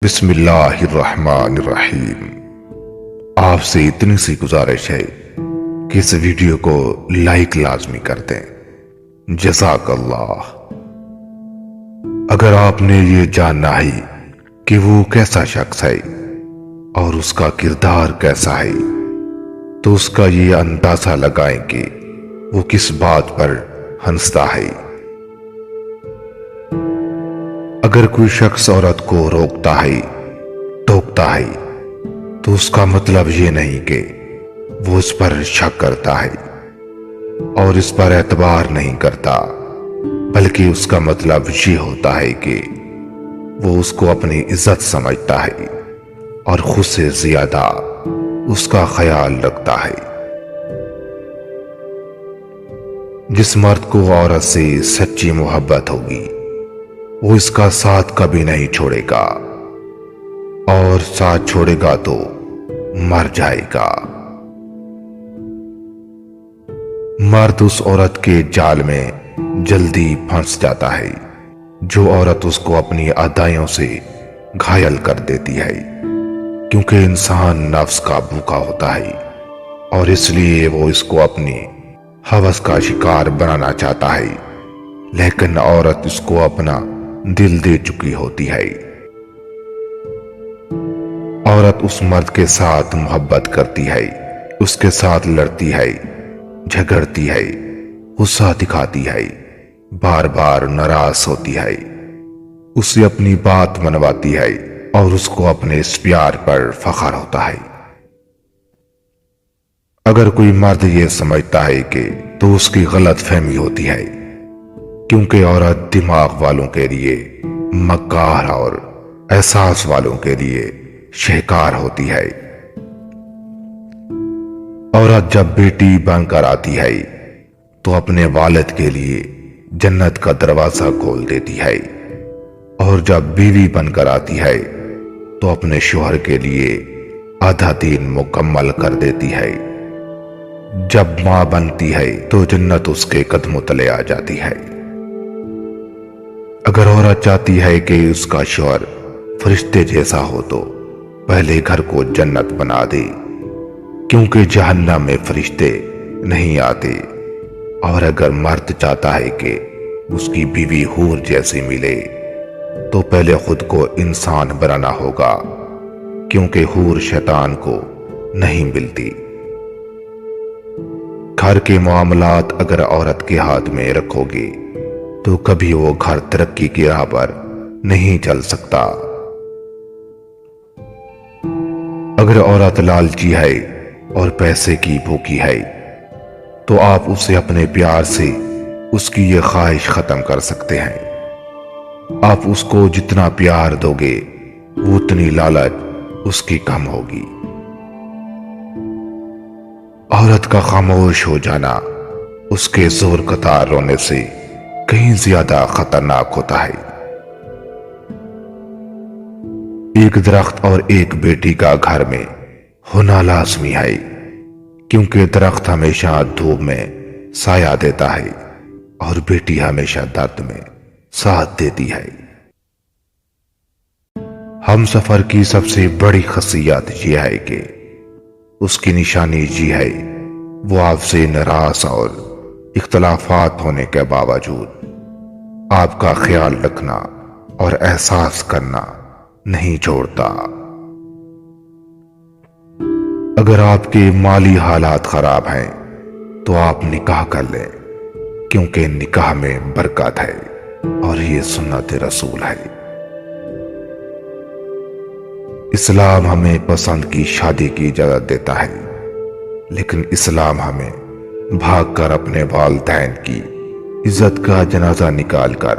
بسم اللہ الرحمن الرحیم۔ آپ سے اتنی سی گزارش ہے کہ اس ویڈیو کو لائک لازمی کر دیں۔ جزاک اللہ۔ اگر آپ نے یہ جاننا ہے کہ وہ کیسا شخص ہے اور اس کا کردار کیسا ہے تو اس کا یہ اندازہ لگائیں کہ وہ کس بات پر ہنستا ہے۔ اگر کوئی شخص عورت کو روکتا ہے، ٹوکتا ہے، تو اس کا مطلب یہ نہیں کہ وہ اس پر شک کرتا ہے اور اس پر اعتبار نہیں کرتا، بلکہ اس کا مطلب یہ ہوتا ہے کہ وہ اس کو اپنی عزت سمجھتا ہے اور خود سے زیادہ اس کا خیال رکھتا ہے۔ جس مرد کو عورت سے سچی محبت ہوگی وہ اس کا ساتھ کبھی نہیں چھوڑے گا، اور ساتھ چھوڑے گا تو مر جائے گا۔ مرد اس عورت کے جال میں جلدی پھنس جاتا ہے جو عورت اس کو اپنی ادائیوں سے گھائل کر دیتی ہے، کیونکہ انسان نفس کا بھوکا ہوتا ہے اور اس لیے وہ اس کو اپنی ہوس کا شکار بنانا چاہتا ہے، لیکن عورت اس کو اپنا دل دے چکی ہوتی ہے۔ عورت اس مرد کے ساتھ محبت کرتی ہے، اس کے ساتھ لڑتی ہے، جھگڑتی ہے، غصہ دکھاتی ہے، بار بار ناراض ہوتی ہے، اسے اپنی بات منواتی ہے اور اس کو اپنے اس پیار پر فخر ہوتا ہے۔ اگر کوئی مرد یہ سمجھتا ہے کہ تو اس کی غلط فہمی ہوتی ہے، کیونکہ عورت دماغ والوں کے لیے مکار اور احساس والوں کے لیے شہکار ہوتی ہے۔ عورت جب بیٹی بن کر آتی ہے تو اپنے والد کے لیے جنت کا دروازہ کھول دیتی ہے، اور جب بیوی بن کر آتی ہے تو اپنے شوہر کے لیے آدھا دین مکمل کر دیتی ہے۔ جب ماں بنتی ہے تو جنت اس کے قدموں تلے آ جاتی ہے۔ اگر عورت چاہتی ہے کہ اس کا شوہر فرشتے جیسا ہو تو پہلے گھر کو جنت بنا دے، کیونکہ جہنم میں فرشتے نہیں آتے۔ اور اگر مرد چاہتا ہے کہ اس کی بیوی حور جیسی ملے تو پہلے خود کو انسان بنانا ہوگا، کیونکہ حور شیطان کو نہیں ملتی۔ گھر کے معاملات اگر عورت کے ہاتھ میں رکھو گے تو کبھی وہ گھر ترقی کی راہ پر نہیں چل سکتا۔ اگر عورت لالچی ہے اور پیسے کی بھوکی ہے تو آپ اسے اپنے پیار سے اس کی یہ خواہش ختم کر سکتے ہیں۔ آپ اس کو جتنا پیار دو گے وہ اتنی لالچ اس کی کم ہوگی۔ عورت کا خاموش ہو جانا اس کے زور قطار رونے سے کہیں زیادہ خطرناک ہوتا ہے۔ ایک درخت اور ایک بیٹی کا گھر میں ہونا لازمی ہے، کیونکہ درخت ہمیشہ دھوپ میں سایہ دیتا ہے اور بیٹی ہمیشہ درد میں ساتھ دیتی ہے۔ ہم سفر کی سب سے بڑی خاصیت یہ ہے کہ اس کی نشانی یہ ہے وہ آپ سے ناراض اور اختلافات ہونے کے باوجود آپ کا خیال رکھنا اور احساس کرنا نہیں چھوڑتا۔ اگر آپ کے مالی حالات خراب ہیں تو آپ نکاح کر لیں، کیونکہ نکاح میں برکت ہے اور یہ سنت رسول ہے۔ اسلام ہمیں پسند کی شادی کی اجازت دیتا ہے، لیکن اسلام ہمیں بھاگ کر اپنے والدین کی عزت کا جنازہ نکال کر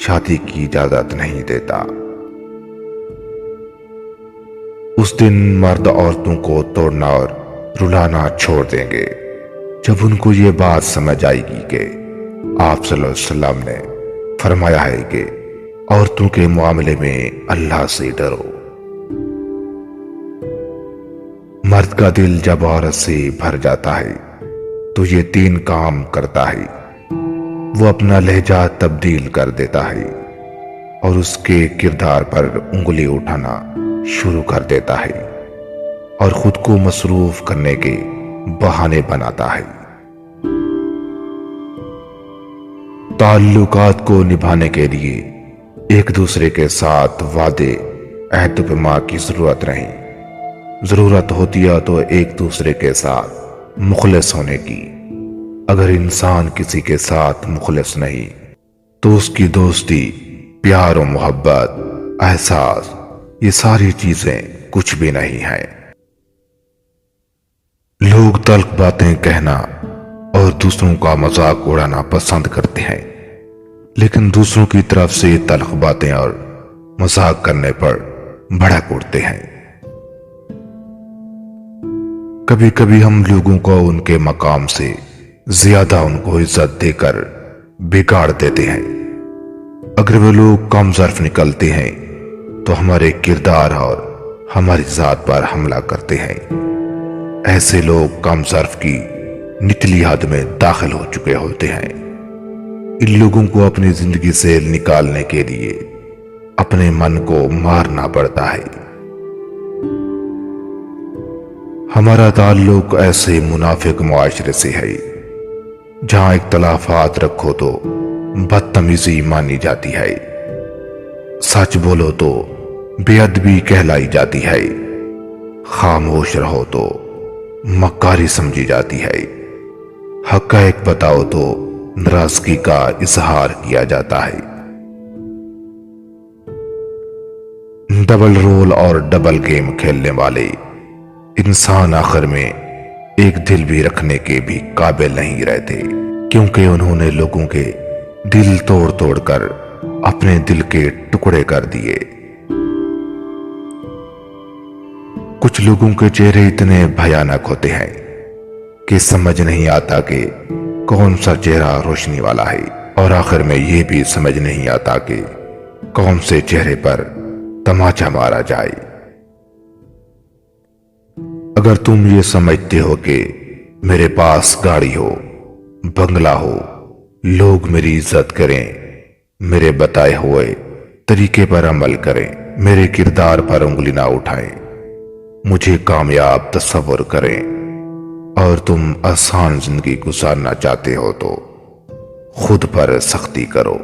شادی کی اجازت نہیں دیتا۔ اس دن مرد عورتوں کو توڑنا اور رلانا چھوڑ دیں گے جب ان کو یہ بات سمجھ آئے گی کہ آپ صلی اللہ علیہ وسلم نے فرمایا ہے کہ عورتوں کے معاملے میں اللہ سے ڈرو۔ مرد کا دل جب عورت سے بھر جاتا ہے تو یہ 3 کام کرتا ہے۔ وہ اپنا لہجہ تبدیل کر دیتا ہے، اور اس کے کردار پر انگلی اٹھانا شروع کر دیتا ہے اور خود کو مصروف کرنے کے بہانے بناتا ہے۔ تعلقات کو نبھانے کے لیے ایک دوسرے کے ساتھ وعدے عہد و پیمان کی ضرورت نہیں، ضرورت ہوتی ہے تو ایک دوسرے کے ساتھ مخلص ہونے کی۔ اگر انسان کسی کے ساتھ مخلص نہیں تو اس کی دوستی، پیار و محبت، احساس، یہ ساری چیزیں کچھ بھی نہیں ہیں۔ لوگ تلخ باتیں کہنا اور دوسروں کا مذاق اڑانا پسند کرتے ہیں، لیکن دوسروں کی طرف سے تلخ باتیں اور مذاق کرنے پر بھڑک اٹھتے ہیں۔ کبھی کبھی ہم لوگوں کو ان کے مقام سے زیادہ ان کو عزت دے کر بگاڑ دیتے ہیں۔ اگر وہ لوگ کم ظرف نکلتے ہیں تو ہمارے کردار اور ہماری ذات پر حملہ کرتے ہیں۔ ایسے لوگ کم ظرف کی نچلی حد میں داخل ہو چکے ہوتے ہیں۔ ان لوگوں کو اپنی زندگی سے نکالنے کے لیے اپنے من کو مارنا پڑتا ہے۔ ہمارا تعلق ایسے منافق معاشرے سے ہے جہاں اختلافات رکھو تو بدتمیزی مانی جاتی ہے، سچ بولو تو بے ادبی کہلائی جاتی ہے، خاموش رہو تو مکاری سمجھی جاتی ہے، حقائق بتاؤ تو ناراضگی کا اظہار کیا جاتا ہے۔ ڈبل رول اور ڈبل گیم کھیلنے والے انسان آخر میں ایک دل بھی رکھنے کے بھی قابل نہیں رہتے، کیونکہ انہوں نے لوگوں کے دل توڑ توڑ کر اپنے دل کے ٹکڑے کر دیے۔ کچھ لوگوں کے چہرے اتنے بھیانک ہوتے ہیں کہ سمجھ نہیں آتا کہ کون سا چہرہ روشنی والا ہے، اور آخر میں یہ بھی سمجھ نہیں آتا کہ کون سے چہرے پر تماچا مارا جائے۔ اگر تم یہ سمجھتے ہو کہ میرے پاس گاڑی ہو، بنگلہ ہو، لوگ میری عزت کریں، میرے بتائے ہوئے طریقے پر عمل کریں، میرے کردار پر انگلی نہ اٹھائیں، مجھے کامیاب تصور کریں، اور تم آسان زندگی گزارنا چاہتے ہو تو خود پر سختی کرو۔